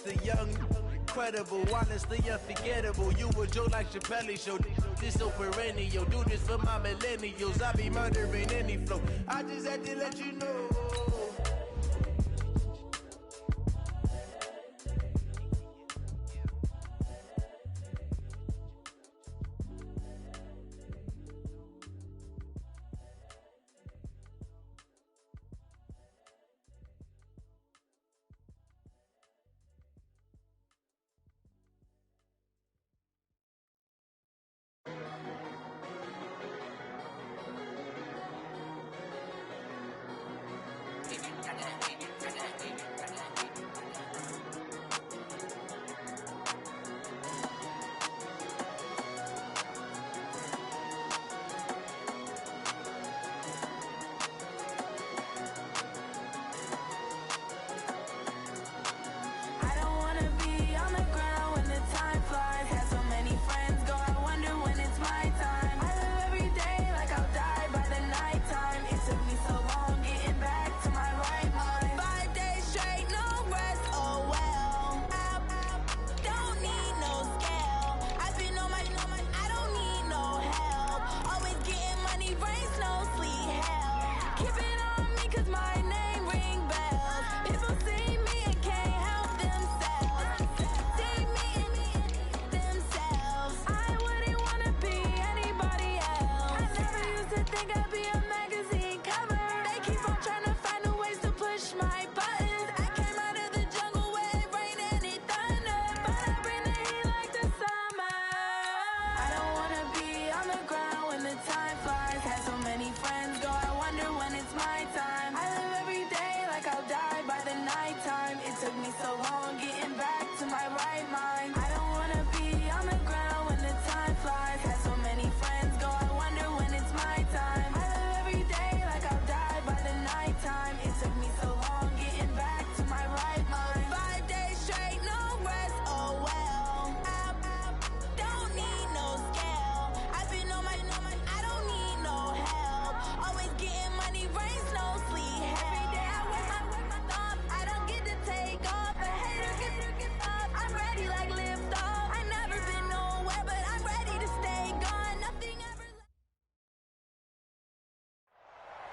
The young, incredible, honestly unforgettable. You a joke like Chappelle Show. This so perennial. Do this for my millennials. I be murdering any flow. I just had to let you know.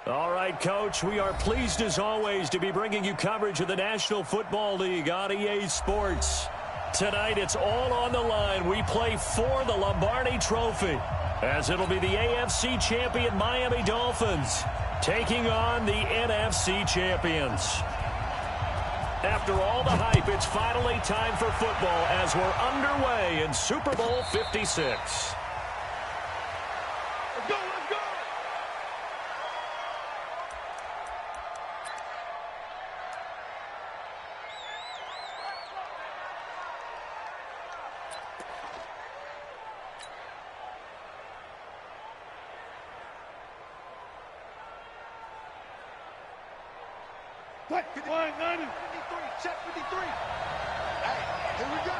All right, Coach, we are pleased as always to be bringing you coverage of the National Football League on EA Sports. Tonight, it's all on the line. We play for the Lombardi Trophy, as it'll be the AFC champion Miami Dolphins taking on the NFC champions. After all the hype, it's finally time for football as we're underway in Super Bowl 56. Check 53. Hey, here we go.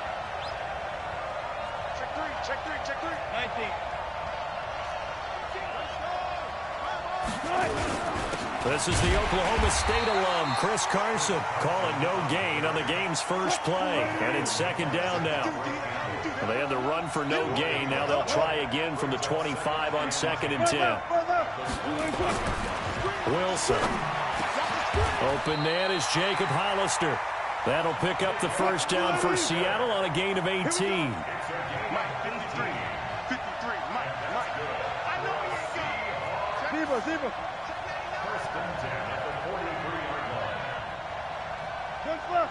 Check three. 19. This is the Oklahoma State alum, Chris Carson, calling no gain on the game's first play. And it's second down now. They had the run for no gain. Now they'll try again from the 25 on second and 10. Wilson. Open man is Jacob Hollister. That'll pick up the first down for Seattle on a gain of 18. Mike, 53. 53, Mike. Zebra. First and 10 at the 43-yard line.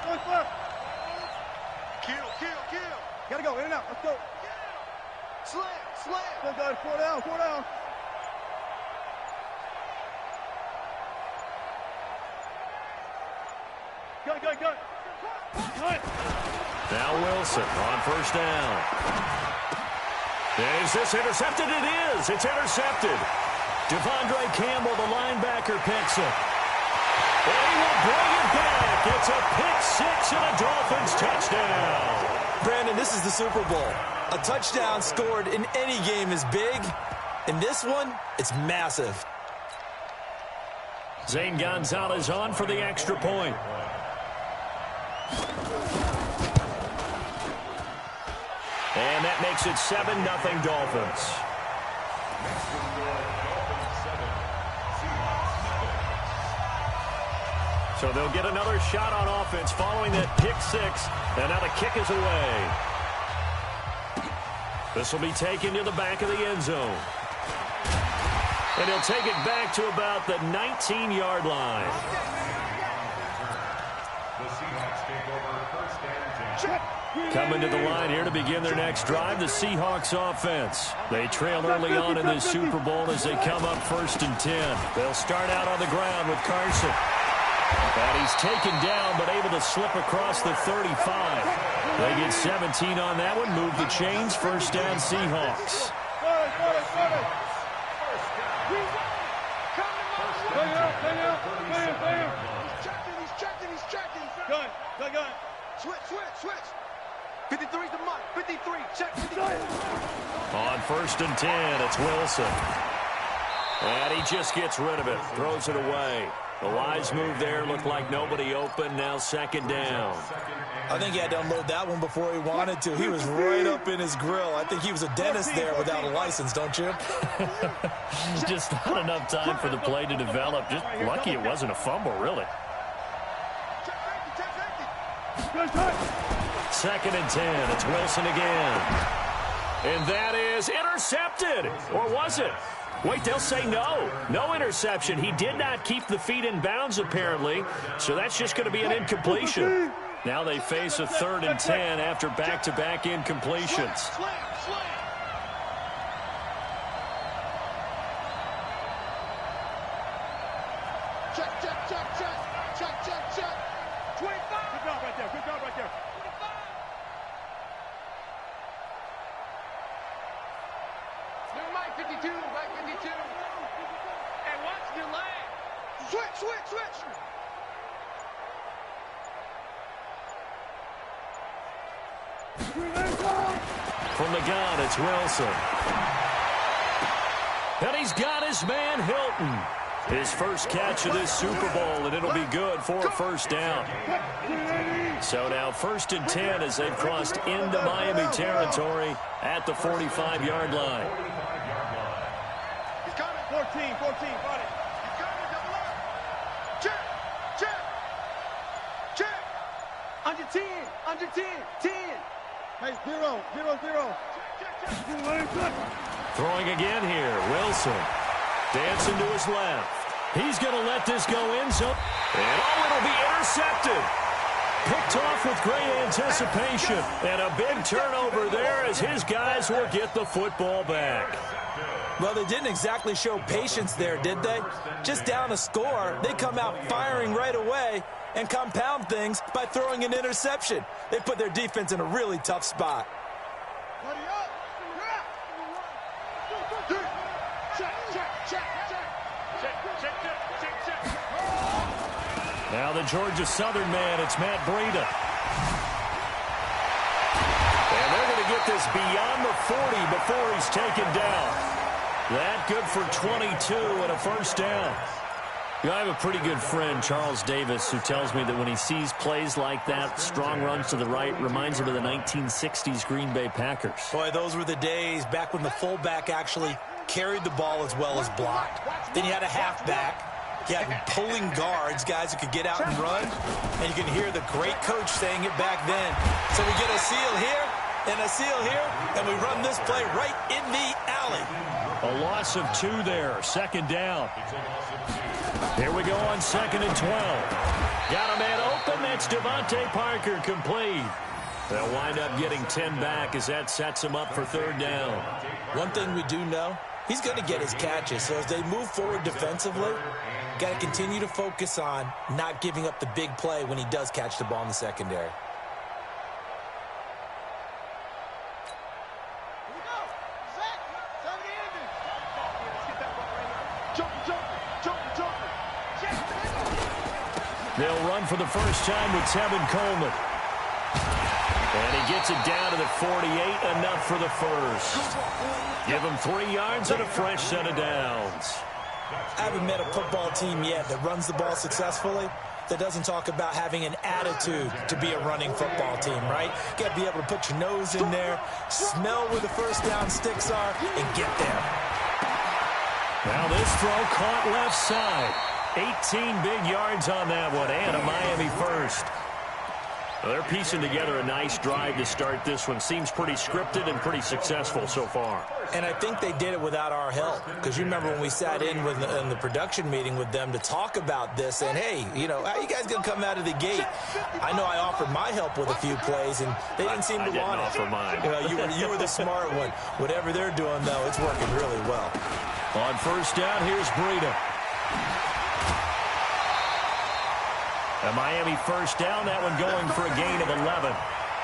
Push left. Kill. Gotta go, in and out. Let's go. Slam. Let's go, 4 down. Go. Now Wilson on first down. Is this intercepted? It is. It's intercepted. Devondre Campbell, the linebacker, picks it. And he will bring it back. It's a pick six and a Dolphins touchdown. Brandon, this is the Super Bowl. A touchdown scored in any game is big. In this one, it's massive. Zane Gonzalez on for the extra point. And that makes it 7-0 Dolphins. So they'll get another shot on offense following that pick six. And now the kick is away. This will be taken to the back of the end zone. And he'll take it back to about the 19-yard line. Coming to the line here to begin their next drive, the Seahawks offense. They trail early on in this Super Bowl as they come up 1st and 10. They'll start out on the ground with Carson. And he's taken down, but able to slip across the 35. They get 17 on that one, move the chains, 1st down Seahawks. He's checking. Gun. Switch. 53's the mark. 53. Check 53. On 1st and 10, it's Wilson. And he just gets rid of it, throws it away. The wise move there, looked like nobody open, now 2nd down. I think he had to unload that one before he wanted to. He was right up in his grill. I think he was a dentist there without a license, don't you? Just not enough time for the play to develop. Just lucky it wasn't a fumble, really. 2nd and 10, it's Wilson again. And that is intercepted. Or was it? Wait, they'll say no. No interception. He did not keep the feet in bounds, apparently. So that's just going to be an incompletion. Now they face a 3rd and 10 after back-to-back incompletions. Check. 25. Good job right there. 25. Mike 52. And watch your leg. Switch. From the gun, it's Wilson. And he's got his man, Hilton. His first catch of this Super Bowl, and it'll be good for a 1st down. So now 1st and 10 as they've crossed into Miami territory at the 45-yard line. He's coming. 14, got it. He's coming, double up. Check. Under 10. 10. Hey, 0. Throwing again here, Wilson. Dancing to his left. He's going to let this go in zone. And it'll be intercepted. Picked off with great anticipation. And a big turnover there as his guys will get the football back. Well, they didn't exactly show patience there, did they? Just down a score, they come out firing right away and compound things by throwing an interception. They put their defense in a really tough spot. Now the Georgia Southern man, it's Matt Breida. And they're going to get this beyond the 40 before he's taken down. That good for 22 and a 1st down. You know, I have a pretty good friend, Charles Davis, who tells me that when he sees plays like that, strong runs to the right, reminds him of the 1960s Green Bay Packers. Boy, those were the days back when the fullback actually carried the ball as well as blocked. Then you had a halfback. You had pulling guards, guys who could get out and run. And you can hear the great coach saying it back then. So we get a seal here and a seal here, and we run this play right in the alley. A loss of 2 there, 2nd down. Here we go on 2nd and 12. Got a man open. That's Devontae Parker, complete. They'll wind up getting 10 back as that sets him up for 3rd down. One thing we do know, he's going to get his catches. So as they move forward defensively, got to continue to focus on not giving up the big play when he does catch the ball in the secondary. They'll run for the first time with Tevin Coleman. And he gets it down to the 48, enough for the 1st. Give him 3 yards and a fresh set of downs. I haven't met a football team yet that runs the ball successfully that doesn't talk about having an attitude to be a running football team, right? You got to be able to put your nose in there, smell where the first down sticks are, and get there. Now this throw caught left side. 18 big yards on that one, and a Miami first. Well, they're piecing together a nice drive to start this one. Seems pretty scripted and pretty successful so far. And I think they did it without our help. Because you remember when we sat in the production meeting with them to talk about this, and hey, you know, how you guys going to come out of the gate? I know I offered my help with a few plays, and they didn't seem to want it. I didn't offer mine. You know, you were the smart one. Whatever they're doing, though, it's working really well. On first down, here's Breida. A Miami first down, that one going for a gain of 11.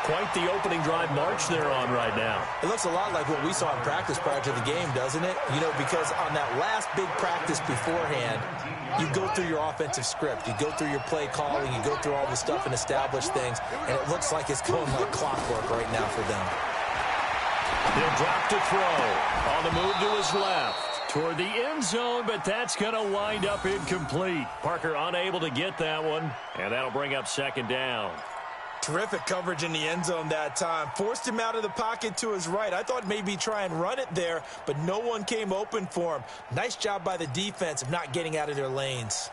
Quite the opening drive march they're on right now. It looks a lot like what we saw in practice prior to the game, doesn't it? You know, because on that last big practice beforehand, you go through your offensive script. You go through your play calling. You go through all the stuff and establish things. And it looks like it's going like clockwork right now for them. He'll drop to throw. On the move to his left. Toward the end zone, but that's going to wind up incomplete. Parker unable to get that one, and that'll bring up second down. Terrific coverage in the end zone that time. Forced him out of the pocket to his right. I thought maybe try and run it there, but no one came open for him. Nice job by the defense of not getting out of their lanes.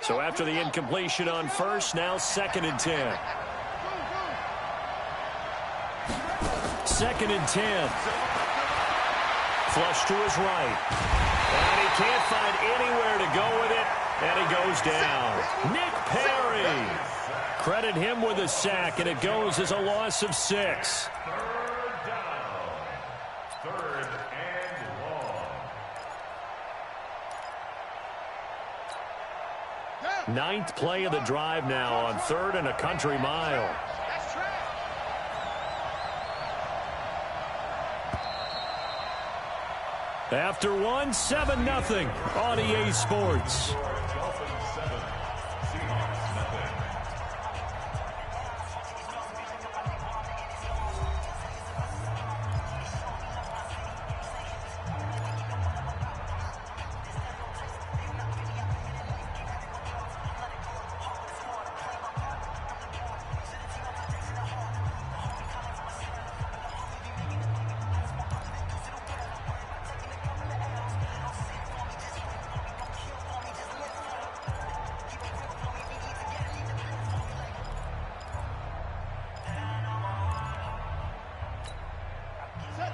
So after the incompletion on first, now 2nd and 10. 2nd and 10. Flush to his right. And he can't find anywhere to go with it. And he goes down. Nick Perry. Credit him with a sack, and it goes as a loss of 6. Third and long. Ninth play of the drive now on 3rd and a country mile. After one, 7-0 on EA Sports.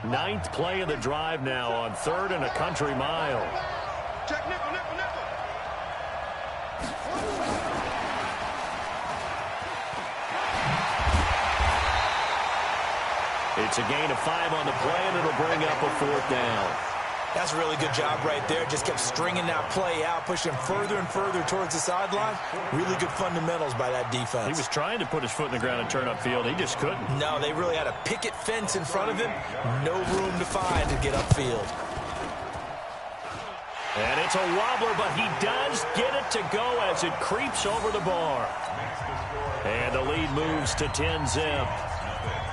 Ninth play of the drive now on 3rd and a country mile. Check nickel, nickel, nickel. It's a gain of 5 on the play, and it'll bring up a 4th down. That's a really good job right there. Just kept stringing that play out, pushing further and further towards the sideline. Really good fundamentals by that defense. He was trying to put his foot in the ground and turn upfield. He just couldn't. No, they really had a picket fence in front of him. No room to find to get upfield. And it's a wobbler, but he does get it to go as it creeps over the bar. And the lead moves to 10-zip.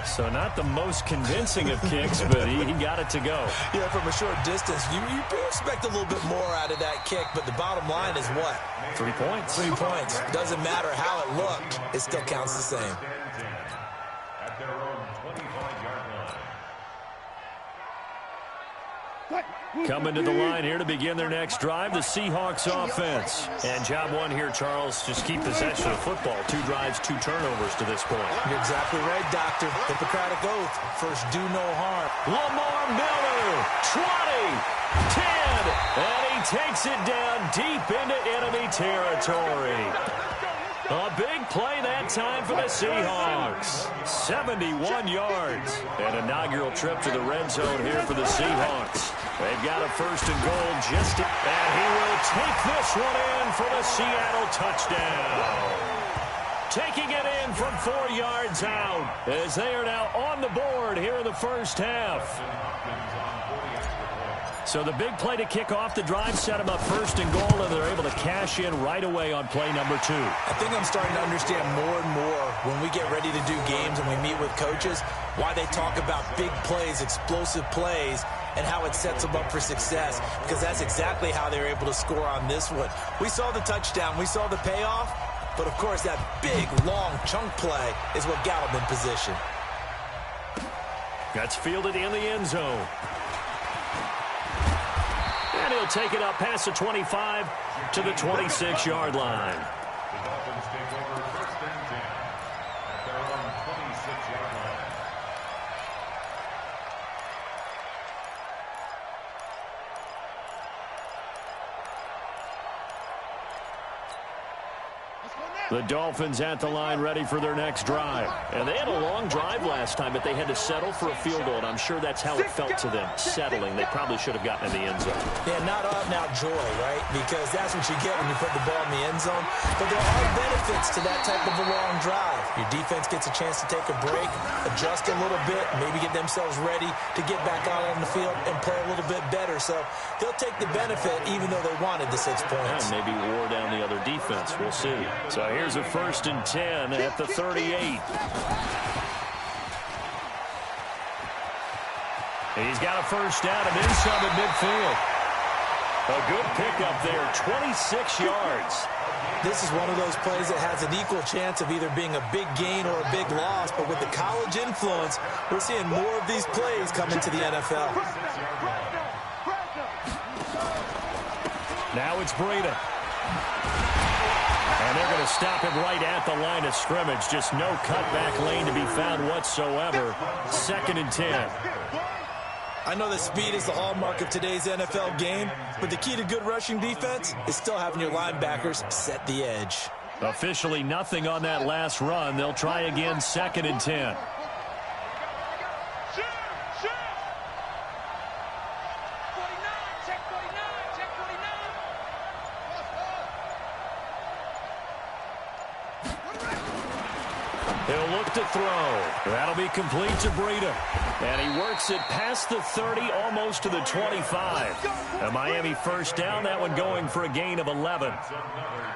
So not the most convincing of kicks, but he got it to go. Yeah, from a short distance, you expect a little bit more out of that kick, but the bottom line is what? 3 points. 3 points. Doesn't matter how it looked. It still counts the same. At their own 25-yard line. Coming to the line here to begin their next drive, the Seahawks offense. And job one here, Charles, just keep possession of football. 2 drives, 2 turnovers to this point. You're exactly right, Doctor. Hippocratic oath. First, do no harm. Lamar Miller, 20, 10, and he takes it down deep into enemy territory. A big play that time for the Seahawks. 71 yards. An inaugural trip to the red zone here for the Seahawks. They've got a 1st and goal just to, and he will take this one in for the Seattle touchdown. Taking it in from 4 yards out as they are now on the board here in the first half. So the big play to kick off the drive set them up 1st and goal, and they're able to cash in right away on play number 2. I think I'm starting to understand more and more when we get ready to do games and we meet with coaches why they talk about big plays, explosive plays, and how it sets them up for success, because that's exactly how they were able to score on this one. We saw the touchdown. We saw the payoff. But, of course, that big, long chunk play is what got them in position. That's fielded in the end zone. And he'll take it up past the 25 to the 26-yard line. The Dolphins take over 1st and 10 at their own 26-yard line. The Dolphins at the line ready for their next drive. And they had a long drive last time, but they had to settle for a field goal, and I'm sure that's how it felt to them, settling. They probably should have gotten in the end zone. Yeah, not out-and-out joy, right? Because that's what you get when you put the ball in the end zone. But there are benefits to that type of a long drive. Your defense gets a chance to take a break, adjust a little bit, maybe get themselves ready to get back out on the field and play a little bit better. So they'll take the benefit even though they wanted the 6 points. And maybe wore down the other defense. We'll see. So here's a 1st and 10 at the 38. He's got a first down and inside the midfield. A good pickup there, 26 yards. This is one of those plays that has an equal chance of either being a big gain or a big loss, but with the college influence, we're seeing more of these plays come into the NFL. Now it's Breida. And they're going to stop him right at the line of scrimmage. Just no cutback lane to be found whatsoever. 2nd and 10. I know that speed is the hallmark of today's NFL game, but the key to good rushing defense is still having your linebackers set the edge. Officially nothing on that last run. They'll try again, 2nd and 10. He'll look to throw. That'll be complete to Breida. And he works it past the 30, almost to the 25. A Miami first down, that one going for a gain of 11.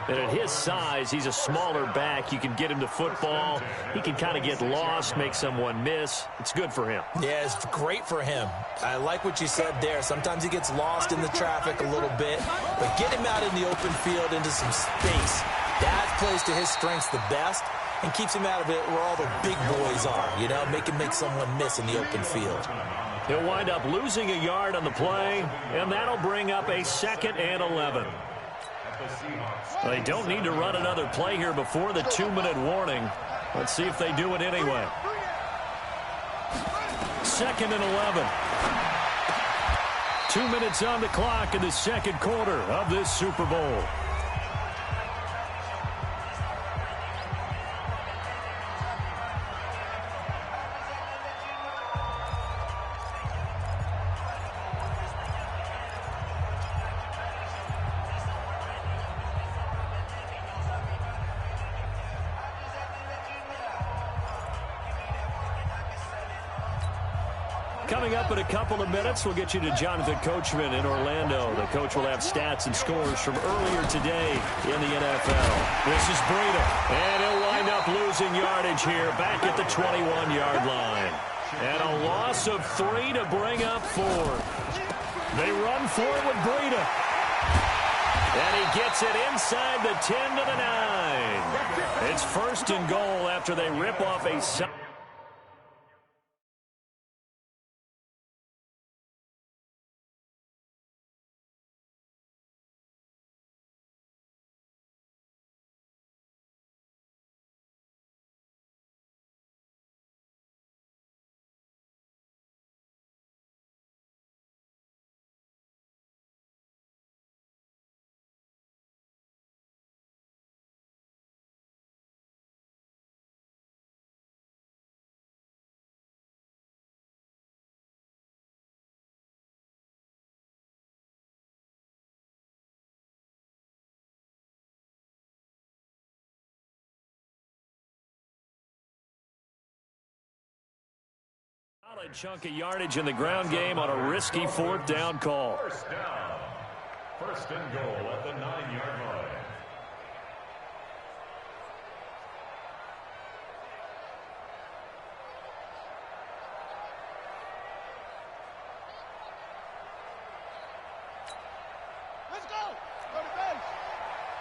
And at his size, he's a smaller back. You can get him to football. He can kind of get lost, make someone miss. It's good for him. Yeah, it's great for him. I like what you said there. Sometimes he gets lost in the traffic a little bit, but get him out in the open field into some space. That plays to his strengths the best and keeps him out of it where all the big boys are, you know, make him make someone miss in the open field. He'll wind up losing a yard on the play, and that'll bring up a 2nd and 11. They don't need to run another play here before the 2-minute warning. Let's see if they do it anyway. 2nd and 11. 2 minutes on the clock in the 2nd quarter of this Super Bowl. Coming up in a couple of minutes, we'll get you to Jonathan Coachman in Orlando. The coach will have stats and scores from earlier today in the NFL. This is Breida, and he'll wind up losing yardage here back at the 21-yard line. And a loss of 3 to bring up 4. They run for it with Breida. And he gets it inside the 10 to the 9. It's 1st and goal after they rip off a side. Solid chunk of yardage in the ground game on a risky 4th down call. 1st down. 1st and goal at the 9-yard line.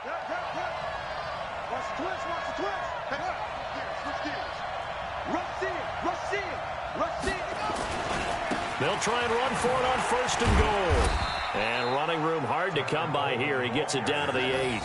Watch the twist, watch the twist. Hey, switch gears. Rush in, rush in, rush in. They'll try and run for it on 1st and goal. And running room hard to come by here. He gets it down to the 8.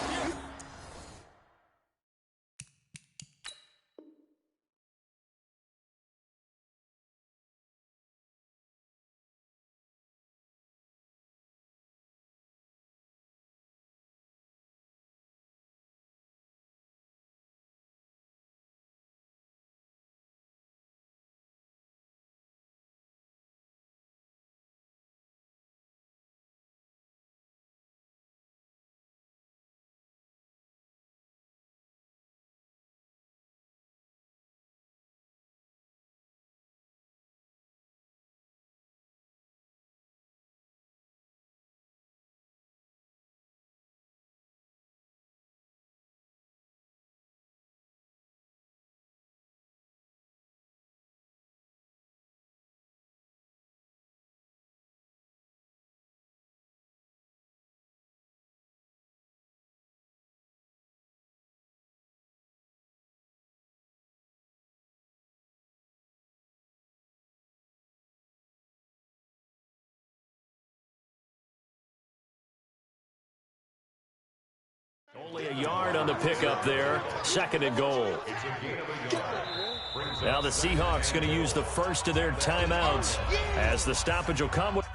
Only a yard on the pickup there. 2nd and goal. Now the Seahawks going to use the first of their timeouts as the stoppage will come with.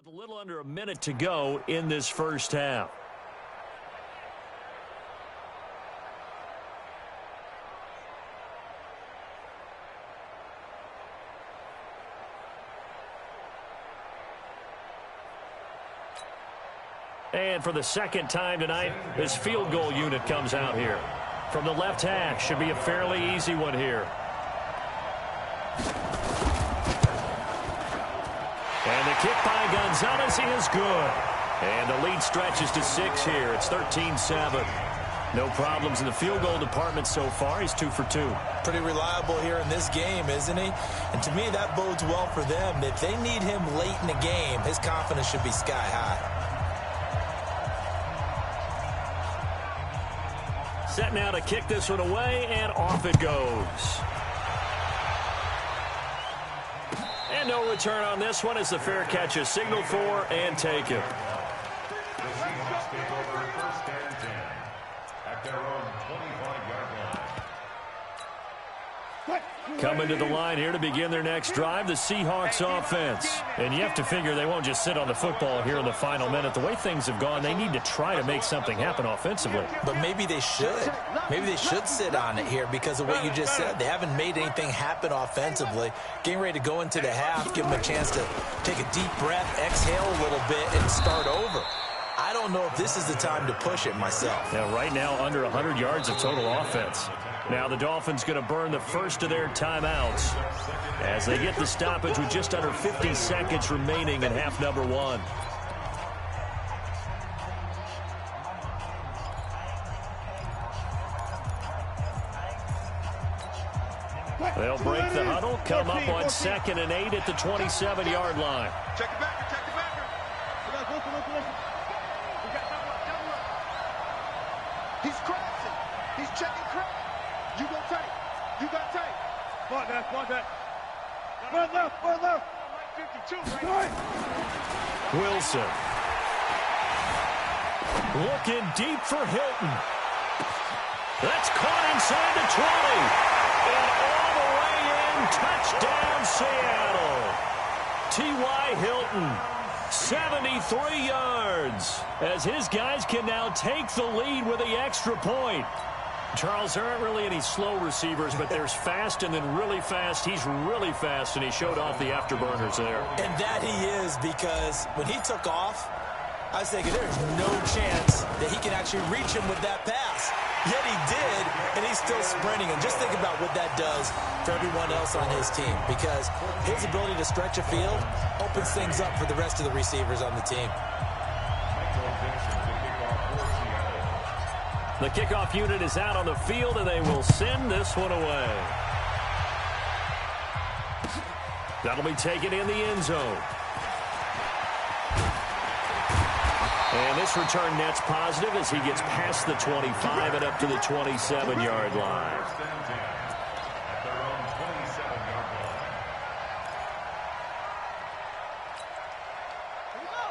A little under a minute to go in this first half. And for the 2nd time tonight, this field goal unit comes out here. From the left hash, should be a fairly easy one here. And the kick by Gonzalez is good. And the lead stretches to 6 here. It's 13-7. No problems in the field goal department so far. He's 2 for 2. Pretty reliable here in this game, isn't he? And to me, that bodes well for them. If they need him late in the game, his confidence should be sky high. Set now to kick this one away, and off it goes. And no return on this one as the fair catch is signaled for and taken. The Seahawks take over 1st and 10 at their own 25-yard line. Coming to the line here to begin their next drive, the Seahawks offense. And you have to figure they won't just sit on the football here in the final minute. The way things have gone, they need to try to make something happen offensively. But maybe they should. Maybe they should sit on it here because of what you just said. They haven't made anything happen offensively. Getting ready to go into the half, give them a chance to take a deep breath, exhale a little bit, and start over. I don't know if this is the time to push it myself. Now, right now, under 100 yards of total offense. Now the Dolphins going to burn the first of their timeouts as they get the stoppage with just under 50 seconds remaining in half number 1. They'll break the huddle, come up on 2nd and 8 at the 27-yard line. Check it back, check it back. He's crashing. He's checking crash. You go tight. You got tight. Spot that. Run left. 52 right. Wilson. Looking deep for Hilton. That's caught inside the 20. And all the way in, touchdown Seattle. T.Y. Hilton, 73 yards, as his guys can now take the lead with the extra point. Charles, there aren't really any slow receivers, but there's fast and then really fast. He's really fast, and he showed off the afterburners there. And that he is, because when he took off, I was thinking there's no chance that he can actually reach him with that pass. Yet he did, and he's still sprinting. And just think about what that does for everyone else on his team, because his ability to stretch a field opens things up for the rest of the receivers on the team. The kickoff unit is out on the field, and they will send this one away. That'll be taken in the end zone. And this return net's positive as he gets past the 25 and up to the 27-yard line.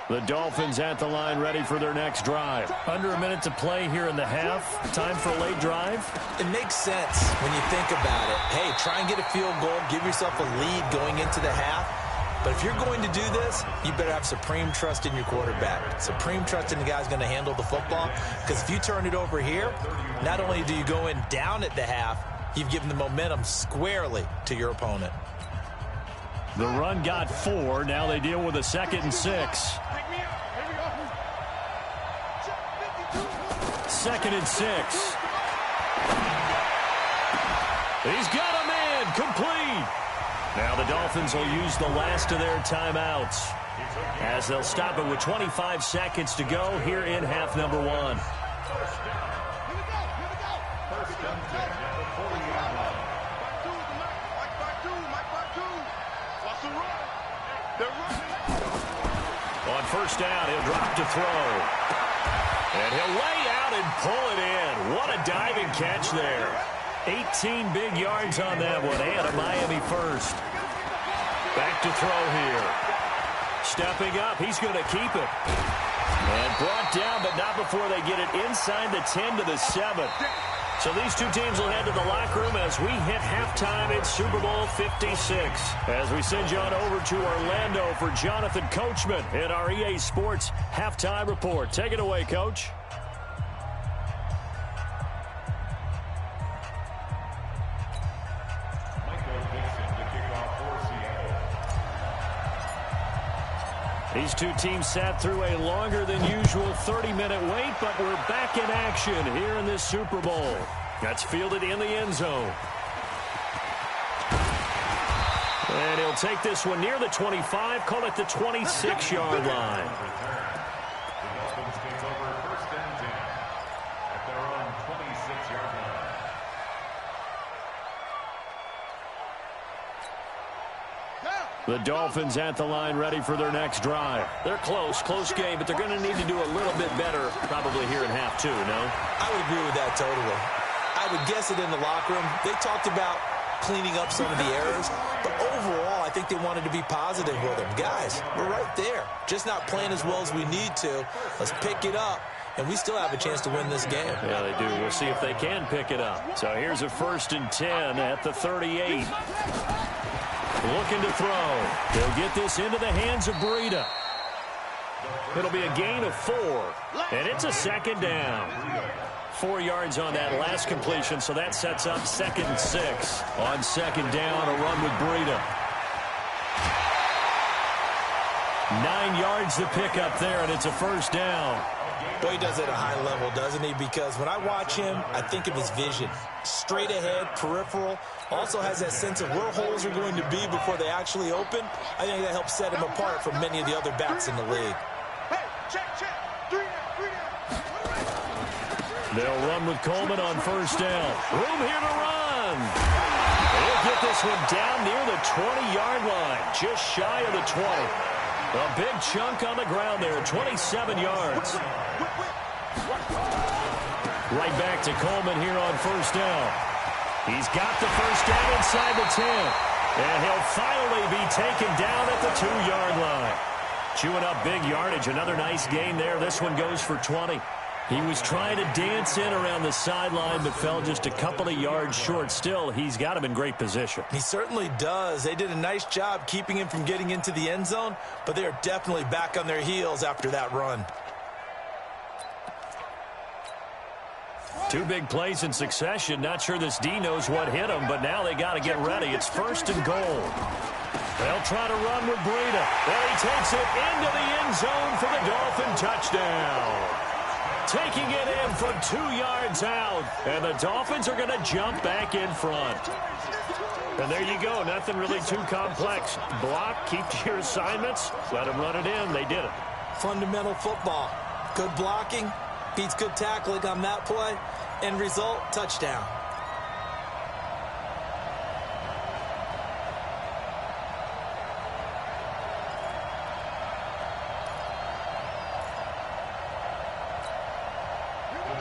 The Dolphins at the line ready for their next drive. Under a minute to play here in the half. Time for a late drive. It makes sense when you think about it. Hey, try and get a field goal. Give yourself a lead going into the half. But if you're going to do this, you better have supreme trust in your quarterback. Supreme trust in the guy's going to handle the football. Because if you turn it over here, not only do you go in down at the half, you've given the momentum squarely to your opponent. The run got 4. Now they deal with a 2nd and 6. 2nd and 6. He's got him in. Complete. Now the Dolphins will use the last of their timeouts as they'll stop it with 25 seconds to go here in half number 1. On first down, he'll drop to throw. And he'll lay out and pull it in. What a diving catch there. 18 big yards on that one, and a Miami first. Back to throw here. Stepping up, he's going to keep it. And brought down, but not before they get it inside the 10 to the 7. So these two teams will head to the locker room as we hit halftime in Super Bowl 56. As we send you on over to Orlando for Jonathan Coachman in our EA Sports Halftime Report. Take it away, Coach. These two teams sat through a longer than usual 30-minute wait, but we're back in action here in this Super Bowl. That's fielded in the end zone. And he'll take this one near the 25, call it the 26-yard line. The Dolphins at the line ready for their next drive. They're close game, but they're going to need to do a little bit better probably here in half two, no? I would agree with that totally. I would guess it in the locker room. They talked about cleaning up some of the errors, but overall, I think they wanted to be positive with them. Guys, we're right there. Just not playing as well as we need to. Let's pick it up, and we still have a chance to win this game. Yeah, they do. We'll see if they can pick it up. So here's a 1st and 10 at the 38. Looking to throw. He'll get this into the hands of Breida. It'll be a gain of 4, and it's a 2nd down. 4 yards on that last completion, so that sets up 2nd and 6. On 2nd down, a run with Breida. 9 yards to pick up there, and it's a 1st down. Boy, he does it at a high level, doesn't he? Because when I watch him, I think of his vision. Straight ahead, peripheral. Also has that sense of where holes are going to be before they actually open. I think that helps set him apart from many of the other backs in the league. Hey, check. 3 down. They'll run with Coleman on 1st down. Room here to run. They'll get this one down near the 20-yard line, just shy of the 20. A big chunk on the ground there, 27 yards. Right back to Coleman here on 1st down. He's got the 1st down inside the 10. And he'll finally be taken down at the 2-yard line. Chewing up big yardage. Another nice gain there. This one goes for 20. He was trying to dance in around the sideline, but fell just a couple of yards short. Still, he's got him in great position. He certainly does. They did a nice job keeping him from getting into the end zone, but they are definitely back on their heels after that run. 2 big plays in succession. Not sure this D knows what hit him, but now they got to get ready. It's 1st and goal. They'll try to run with Breida. And he takes it into the end zone for the Dolphin touchdown. Taking it in from 2 yards out. And the Dolphins are going to jump back in front. And there you go. Nothing really too complex. Block, keep to your assignments, let them run it in. They did it. Fundamental football. Good blocking, beats good tackling on that play. End result, touchdown.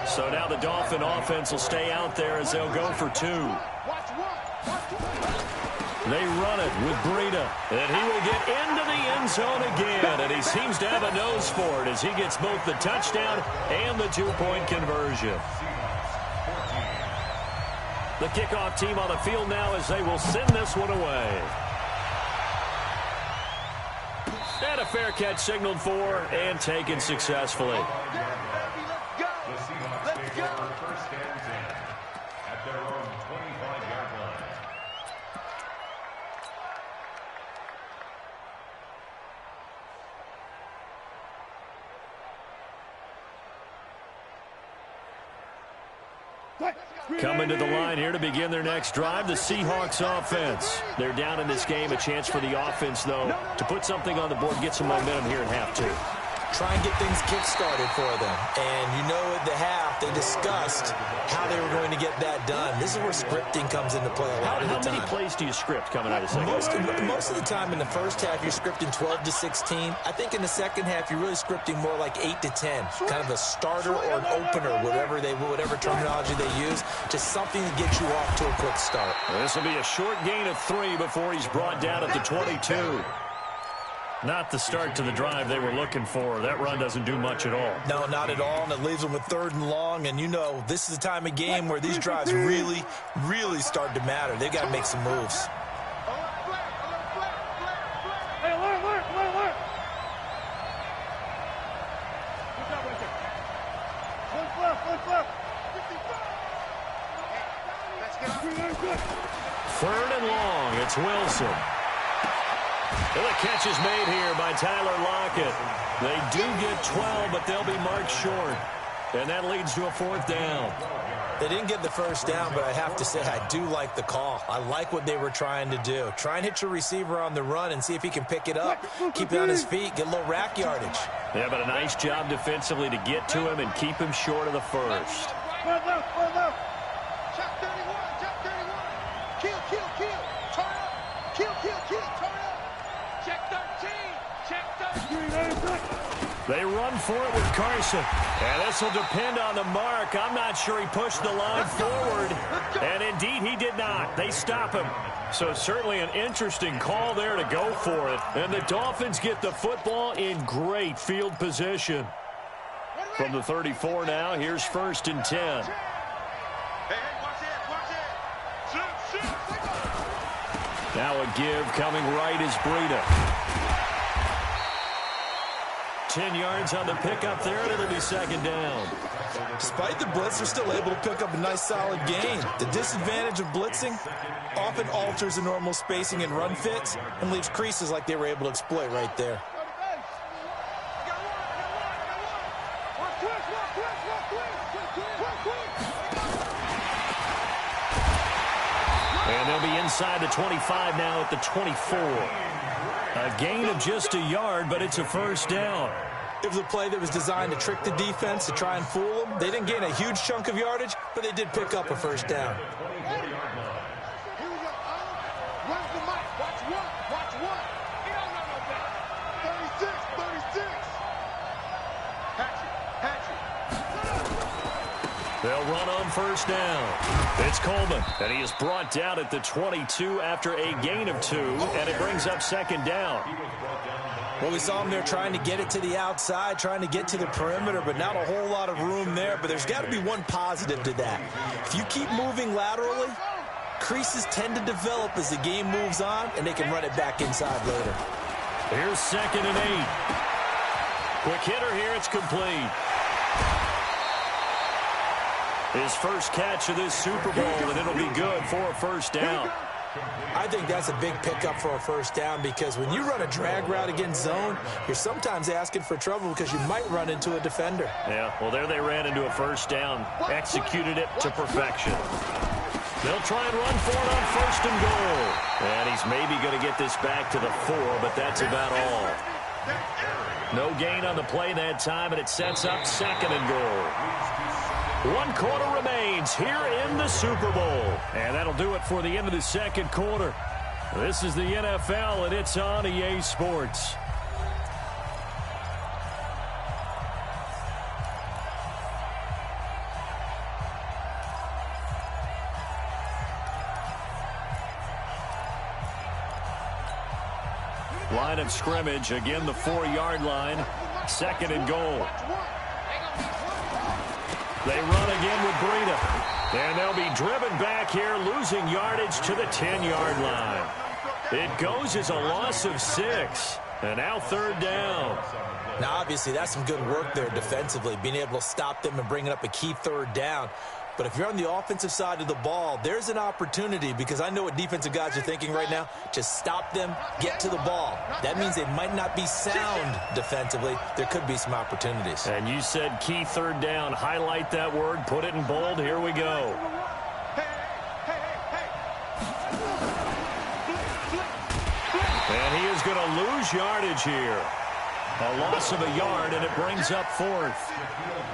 So now the Dolphin offense will stay out there as they'll go for 2. They run it with Breida, and he will get into the end zone again, and he seems to have a nose for it as he gets both the touchdown and the 2-point conversion. The kickoff team on the field now as they will send this one away. And a fair catch signaled for and taken successfully. Coming to the line here to begin their next drive, the Seahawks offense. They're down in this game. A chance for the offense, though, to put something on the board, get some momentum here in half 2. Try and get things kick-started for them. And you know at the half, they discussed how they were going to get that done. This is where scripting comes into play a lot of the time. How many plays do you script coming out of the second? Most of the time in the first half, you're scripting 12 to 16. I think in the second half, you're really scripting more like 8 to 10. Kind of a starter or an opener, whatever terminology they use. Just something to get you off to a quick start. This will be a short gain of 3 before he's brought down at the 22. Not the start to the drive they were looking for. That run doesn't do much at all. No, not at all, and it leaves them with 3rd and long. And you know, this is the time of game where these drives really, really start to matter. They've got to make some moves. Hey, alert. One left. 3rd and long. It's Wilson. And the catch is made here by Tyler Lockett. They do get 12, but they'll be marked short. And that leads to a 4th down. They didn't get the 1st down, but I have to say I do like the call. I like what they were trying to do. Try and hit your receiver on the run and see if he can pick it up. Keep it on his feet, get a little rack yardage. Yeah, but a nice job defensively to get to him and keep him short of the 1st. One left. Check 31. Kill. Turn up. Kill. Turn up. They run for it with Carson. And this will depend on the mark. I'm not sure he pushed the line forward. And indeed, he did not. They stop him. So certainly an interesting call there to go for it. And the Dolphins get the football in great field position. From the 34 now, here's 1st and 10. Now a give coming right is Breida. 10 yards on the pickup there, and it'll be 2nd down. Despite the blitz, they're still able to pick up a nice solid gain. The disadvantage of blitzing often alters the normal spacing and run fits and leaves creases like they were able to exploit right there. And they'll be inside the 25 now at the 24. A gain of just a yard, but it's a 1st down. It was a play that was designed to trick the defense, to try and fool them. They didn't gain a huge chunk of yardage, but they did pick up a 1st down. Where's the mic? Watch what? Watch what? He don't know no better. 36. Hatchet. They'll run on 1st down. It's Coleman, and he is brought down at the 22 after a gain of 2, and it brings up 2nd down. Well, we saw him there trying to get it to the outside, trying to get to the perimeter, but not a whole lot of room there. But there's got to be one positive to that. If you keep moving laterally, creases tend to develop as the game moves on, and they can run it back inside later. Here's 2nd and 8. Quick hitter here, it's complete. His first catch of this Super Bowl, and it'll be good for a 1st down. I think that's a big pickup for a 1st down because when you run a drag route against zone, you're sometimes asking for trouble because you might run into a defender. Yeah, well, there they ran into a 1st down, executed it to perfection. They'll try and run for it on 1st and goal. And he's maybe going to get this back to the 4, but that's about all. No gain on the play that time, and it sets up 2nd and goal. 1 quarter remains here in the Super Bowl. And that'll do it for the end of the 2nd quarter. This is the NFL, and it's on EA Sports. Line of scrimmage, again the 4-yard line. 2nd and goal. They run again with Breida. And they'll be driven back here, losing yardage to the 10-yard line. It goes as a loss of 6. And now 3rd down. Now, obviously, that's some good work there defensively, being able to stop them and bringing up a key 3rd down. But if you're on the offensive side of the ball, there's an opportunity because I know what defensive guys are thinking right now. Just stop them, get to the ball. That means they might not be sound defensively. There could be some opportunities. And you said key 3rd down. Highlight that word. Put it in bold. Here we go. And he is going to lose yardage here. A loss of a yard, and it brings up 4th.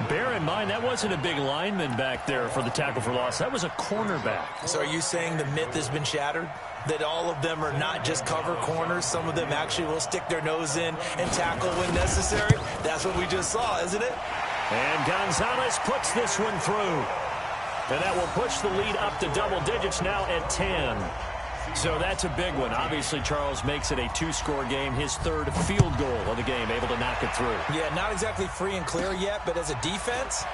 Bear in mind, that wasn't a big lineman back there for the tackle for loss. That was a cornerback. So are you saying the myth has been shattered? That all of them are not just cover corners? Some of them actually will stick their nose in and tackle when necessary? That's what we just saw, isn't it? And Gonzalez puts this one through. And that will push the lead up to double digits now at 10. So that's a big one. Obviously, Charles makes it a 2-score game. His 3rd field goal of the game, able to knock it through. Yeah, not exactly free and clear yet, but as a defense,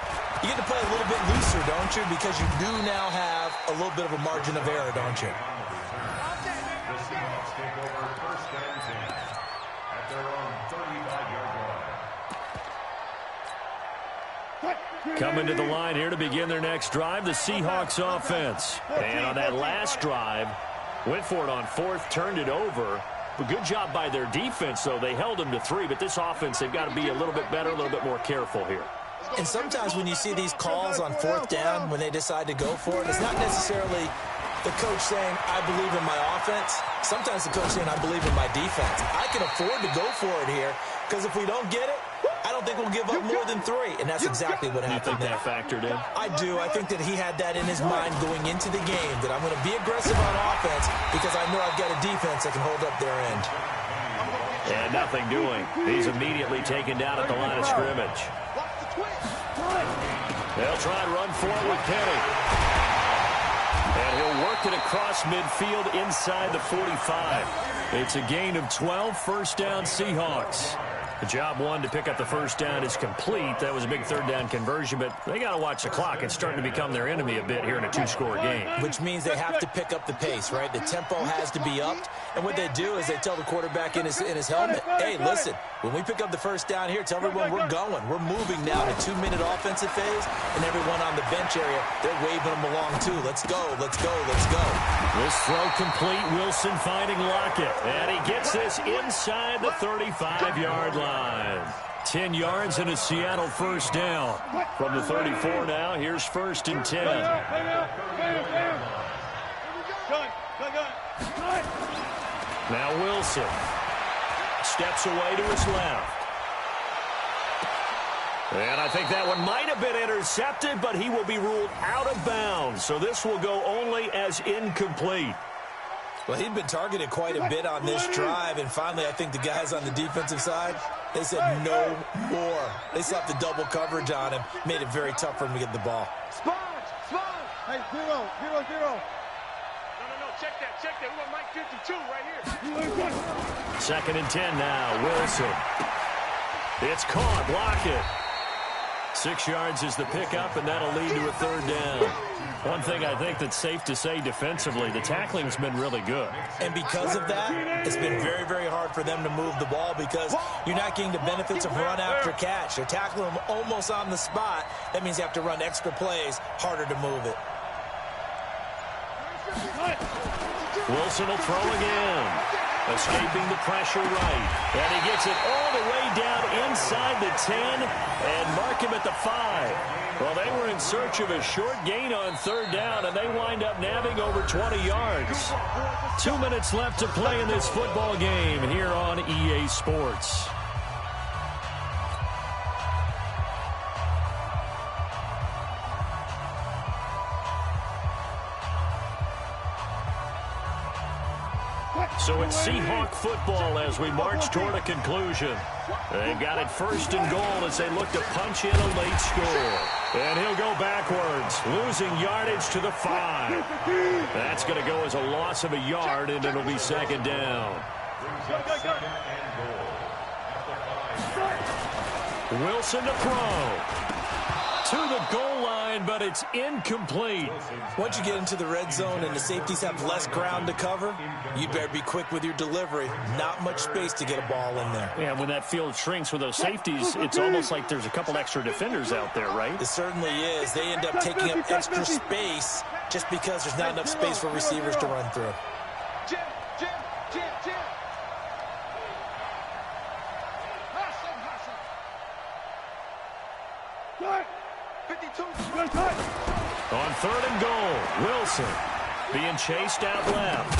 you get to play a little bit looser, don't you? Because you do now have a little bit of a margin of error, don't you? The Seahawks take over 1st and 10 at their own 35-yard line. Coming to the line here to begin their next drive, the Seahawks offense. And on that last drive, went for it on 4th, turned it over. But good job by their defense, though. They held them to 3, but this offense, they've got to be a little bit better, a little bit more careful here. And sometimes when you see these calls on 4th down, when they decide to go for it, it's not necessarily the coach saying, I believe in my offense. Sometimes the coach saying, I believe in my defense. I can afford to go for it here, because if we don't get it, I don't think we'll give up more than 3, and that's exactly what happened there. You think that factored in? I do. I think that he had that in his mind going into the game, that I'm going to be aggressive on offense because I know I've got a defense that can hold up their end. And nothing doing. He's immediately taken down at the line of scrimmage. They'll try and run forward with Penny. And he'll work it across midfield inside the 45. It's a gain of 12, first down Seahawks. The job one to pick up the first down is complete. That was a big third down conversion, but they got to watch the clock. It's starting to become their enemy a bit here in a two-score game. Which means they have to pick up the pace, right? The tempo has to be upped. And what they do is they tell the quarterback in his helmet, hey, listen, when we pick up the first down here, tell everyone we're going. We're moving now to 2-minute offensive phase, and everyone on the bench area, they're waving them along too. Let's go, let's go, let's go. This throw complete. Wilson finding Lockett. And he gets this inside the 35-yard line. 10 yards and a Seattle first down. From the 34 now, here's first and 10. Now Wilson steps away to his left. And I think that one might have been intercepted, but he will be ruled out of bounds. So this will go only as incomplete. Well, he'd been targeted quite a bit on this drive, and finally I think the guys on the defensive side, they said no more. They slapped the double coverage on him, made it very tough for him to get the ball. Sponge! Hey, 0. No, check that. We want Mike 52 right here. Second and 10 now, Wilson. It's caught, Lockett. 6 yards is the pickup, and that'll lead to a third down. One thing I think that's safe to say defensively, the tackling's been really good. And because of that, it's been very, very hard for them to move the ball because you're not getting the benefits of run after catch. They're tackling them almost on the spot. That means you have to run extra plays, harder to move it. Wilson will throw again. Escaping the pressure right. And he gets it all the way down inside the 10 and mark him at the 5. Well, they were in search of a short gain on third down, and they wind up nabbing over 20 yards. 2 minutes left to play in this football game here on EA Sports. So it's Seahawk football as we march toward a conclusion. They've got it first and goal as they look to punch in a late score. And he'll go backwards, losing yardage to the 5. That's going to go as a loss of a yard, and it'll be second down. Wilson to throw. To the goal line, but it's incomplete. Once you get into the red zone and the safeties have less ground to cover, you better be quick with your delivery. Not much space to get a ball in there. Yeah, when that field shrinks with those safeties, it's almost like there's a couple extra defenders out there, right? It certainly is. They end up taking up extra space just because there's not enough space for receivers to run through. Jim. Hustle. 52. On third and goal, Wilson being chased out left.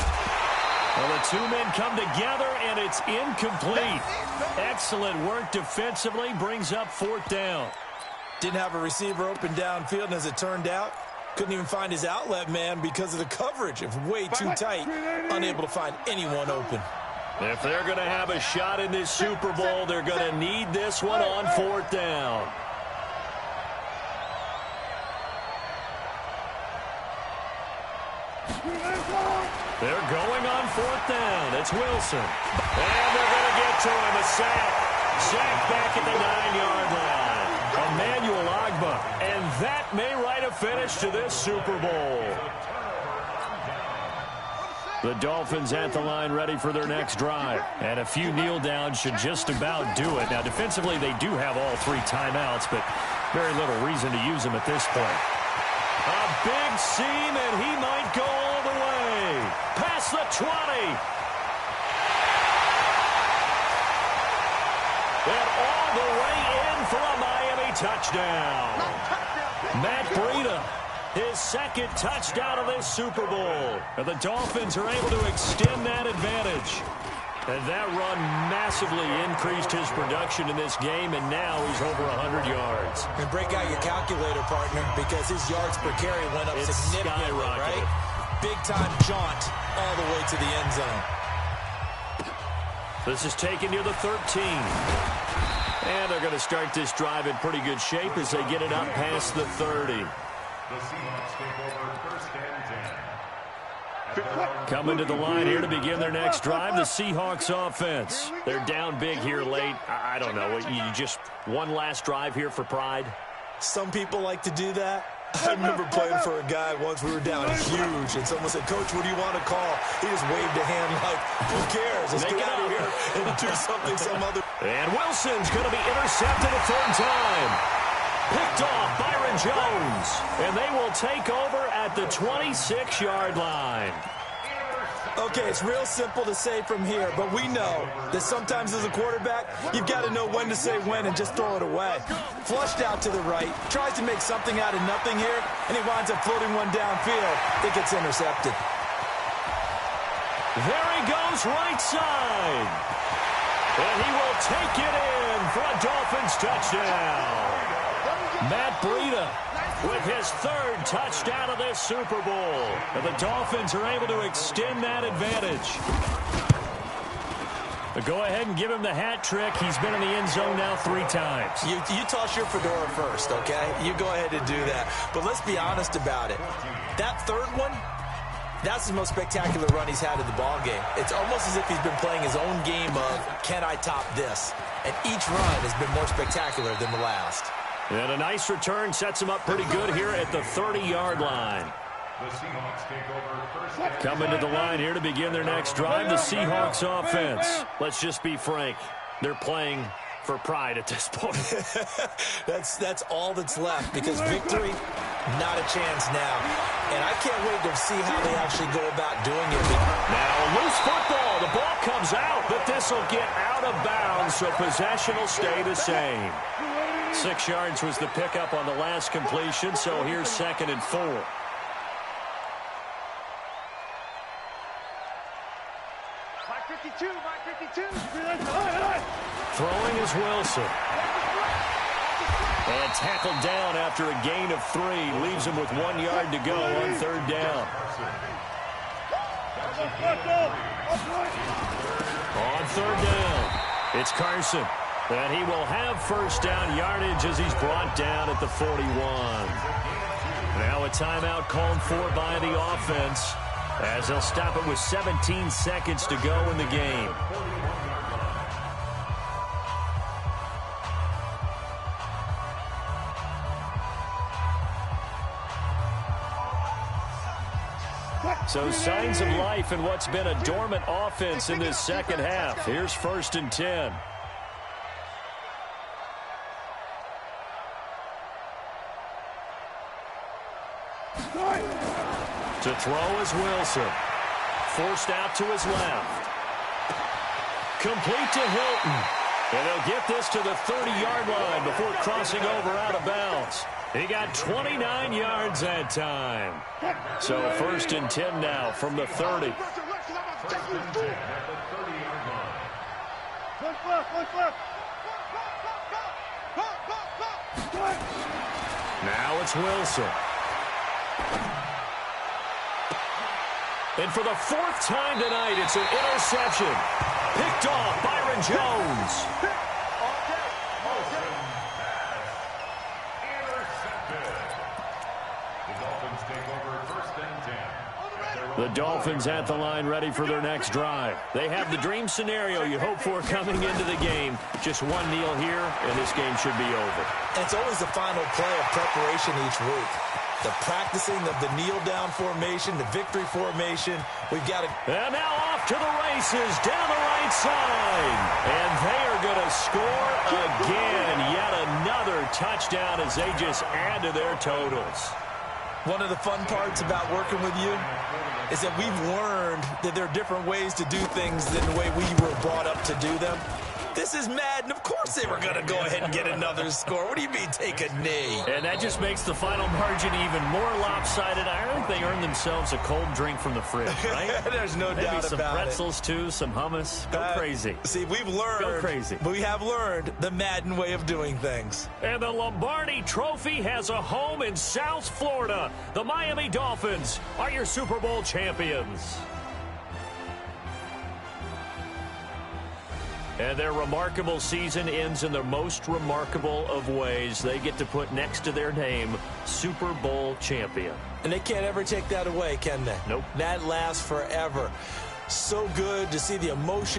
Well, the two men come together, and it's incomplete. Excellent work defensively, brings up fourth down. Didn't have a receiver open downfield, and as it turned out, couldn't even find his outlet man because of the coverage. It was way too tight, unable to find anyone open. If they're going to have a shot in this Super Bowl, they're going to need this one on fourth down. They're going on fourth down. It's Wilson. And they're going to get to him. A sack. Sack back at the 9-yard line. Emmanuel Ogbah. And that may write a finish to this Super Bowl. The Dolphins at the line ready for their next drive. And a few kneel downs should just about do it. Now, defensively, they do have all 3 timeouts, but very little reason to use them at this point. A big seam, and he might go all the way. Past the 20. And all the way in for a Miami touchdown. Matt Breida, his second touchdown of this Super Bowl. And the Dolphins are able to extend that advantage. And that run massively increased his production in this game, and now he's over 100 yards. And break out your calculator, partner, because his yards per carry went up significantly, right? Big-time jaunt all the way to the end zone. This is taken near the 13. And they're going to start this drive in pretty good shape as they get it up past the 30. The Seahawks take over first and 10. Coming to the line here to begin their next drive, the Seahawks offense. They're down big here late. I don't know. You just one last drive here for pride? Some people like to do that. I remember playing for a guy once. We were down huge, and someone said, "Coach, what do you want to call?" He just waved a hand like, "Who cares? Let's get out of here and do something some other." And Wilson's going to be intercepted a third time. Picked off Byron Jones, and they will take over at the 26-yard line. Okay, it's real simple to say from here, but we know that sometimes as a quarterback, you've got to know when to say when and just throw it away. Flushed out to the right, tries to make something out of nothing here, and he winds up floating one downfield. It gets intercepted. There he goes right side. And he will take it in for a Dolphins touchdown. Matt Breida with his third touchdown of this Super Bowl. And the Dolphins are able to extend that advantage. But go ahead and give him the hat trick. He's been in the end zone now 3 times. You toss your fedora first, okay? You go ahead and do that. But let's be honest about it. That third one, that's the most spectacular run he's had in the ballgame. It's almost as if he's been playing his own game of, can I top this? And each run has been more spectacular than the last. And a nice return sets him up pretty good here at the 30-yard line. The Seahawks take over first and 10. Coming to the line here to begin their next drive, the Seahawks offense. Let's just be frank. They're playing for pride at this point. That's all that's left, because victory, not a chance now. And I can't wait to see how they actually go about doing it. Now, loose football. The ball comes out, but this will get out of bounds, so possession will stay the same. 6 yards was the pickup on the last completion, so here's 2nd and 4. Throwing is Wilson. And tackled down after a gain of 3. Leaves him with 1 yard to go on 3rd down. On 3rd down, it's Carson. And he will have first down yardage as he's brought down at the 41. Now a timeout called for by the offense as they'll stop it with 17 seconds to go in the game. So signs of life in what's been a dormant offense in this second half. Here's 1st and 10. To throw is Wilson. Forced out to his left. Complete to Hilton. And they'll get this to the 30-yard line before crossing over out of bounds. He got 29 yards that time. So 1st and 10 now from the 30. Now it's Wilson. And for the 4th time tonight, it's an interception. Picked off Byron Jones. The Dolphins at the line ready for their next drive. They have the dream scenario you hope for coming into the game. Just one kneel here, and this game should be over. And it's always the final play of preparation each week. The practicing of the kneel-down formation, the victory formation. We've got to... And now off to the races down the right side. And they are going to score again. Yet another touchdown as they just add to their totals. One of the fun parts about working with you is that we've learned that there are different ways to do things than the way we were brought up to do them. This is Madden. Of course they were going to go ahead and get another score. What do you mean take a knee? And that just makes the final margin even more lopsided. I think they earned themselves a cold drink from the fridge, right? There's no doubt about it. Maybe some pretzels, too, some hummus. Go crazy. See, we've learned. Go crazy. We have learned the Madden way of doing things. And the Lombardi Trophy has a home in South Florida. The Miami Dolphins are your Super Bowl champions. And their remarkable season ends in the most remarkable of ways. They get to put next to their name, Super Bowl champion. And they can't ever take that away, can they? Nope. That lasts forever. So good to see the emotion